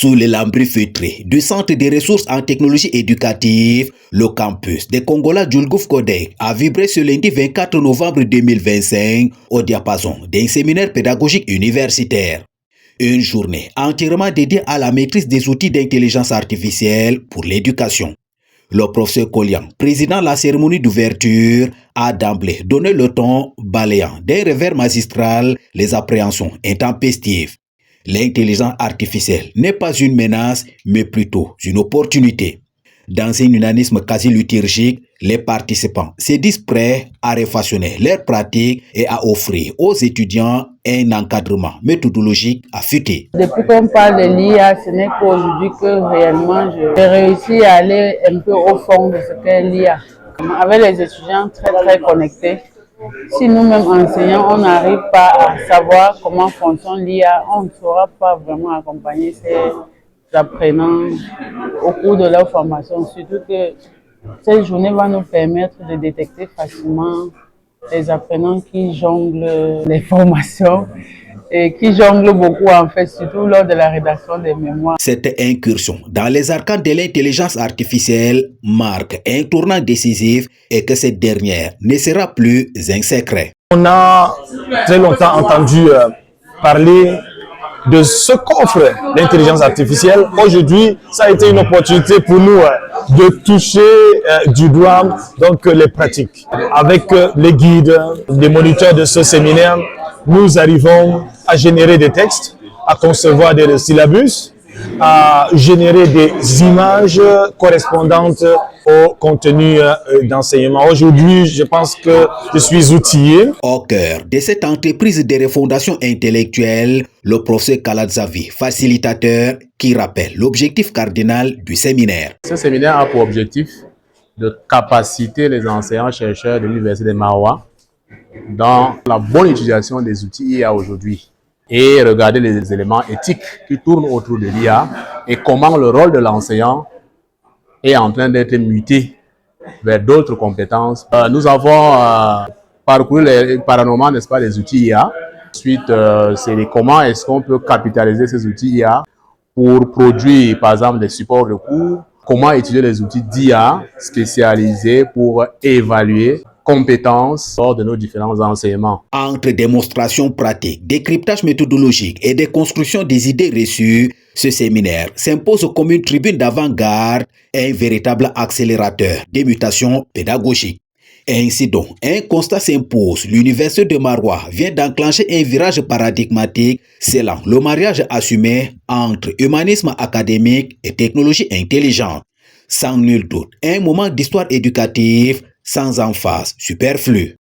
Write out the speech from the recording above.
Sous les lambris feutrés du Centre des ressources en technologie éducative, le campus des Kongola Djoulgouf Kodek a vibré ce lundi 24 novembre 2025 au diapason d'un séminaire pédagogique universitaire. Une journée entièrement dédiée à la maîtrise des outils d'intelligence artificielle pour l'éducation. Le professeur Kolian, président de la cérémonie d'ouverture, a d'emblée donné le ton balayant d'un revers magistral les appréhensions intempestives. L'intelligence artificielle n'est pas une menace, mais plutôt une opportunité. Dans un unanimisme quasi liturgique, les participants se disent prêts à refaçonner leurs pratiques et à offrir aux étudiants un encadrement méthodologique affûté. Depuis qu'on parle de l'IA, ce n'est qu'aujourd'hui que réellement j'ai réussi à aller un peu au fond de ce qu'est l'IA. Avec les étudiants très connectés, si nous-mêmes enseignants, on n'arrive pas à savoir comment fonctionne l'IA, on ne saura pas vraiment accompagner ces apprenants au cours de leur formation. Surtout que cette journée va nous permettre de détecter facilement les apprenants qui jonglent les formations et qui jonglent beaucoup en fait, surtout lors de la rédaction des mémoires. Cette incursion dans les arcanes de l'intelligence artificielle marque un tournant décisif et que cette dernière ne sera plus un secret. On a très longtemps entendu parler de ce qu'offre l'intelligence artificielle. Aujourd'hui, ça a été une opportunité pour nous de toucher du doigt donc les pratiques. Avec les guides, les moniteurs de ce séminaire, nous arrivons à générer des textes, à concevoir des syllabus, à générer des images correspondantes au contenu d'enseignement. Aujourd'hui, je pense que je suis outillé. Au cœur de cette entreprise de refondation intellectuelle, le professeur Kaladzavi, facilitateur, qui rappelle l'objectif cardinal du séminaire. Ce séminaire a pour objectif de capaciter les enseignants-chercheurs de l'Université de Maroua dans la bonne utilisation des outils IA aujourd'hui et regarder les éléments éthiques qui tournent autour de l'IA et comment le rôle de l'enseignant est en train d'être muté vers d'autres compétences. Nous avons parcouru les paranormaux, n'est-ce pas, des outils IA. Ensuite, c'est comment est-ce qu'on peut capitaliser ces outils IA pour produire, par exemple, des supports de cours. Comment utiliser les outils d'IA spécialisés pour évaluer compétences lors de nos différents enseignements. Entre démonstrations pratiques, décryptage méthodologique et déconstruction des idées reçues, ce séminaire s'impose comme une tribune d'avant-garde et un véritable accélérateur des mutations pédagogiques. Ainsi donc, un constat s'impose. L'Université de Maroua vient d'enclencher un virage paradigmatique scellant le mariage assumé entre humanisme académique et technologie intelligente. Sans nul doute, un moment d'histoire éducative sans emphase superflue.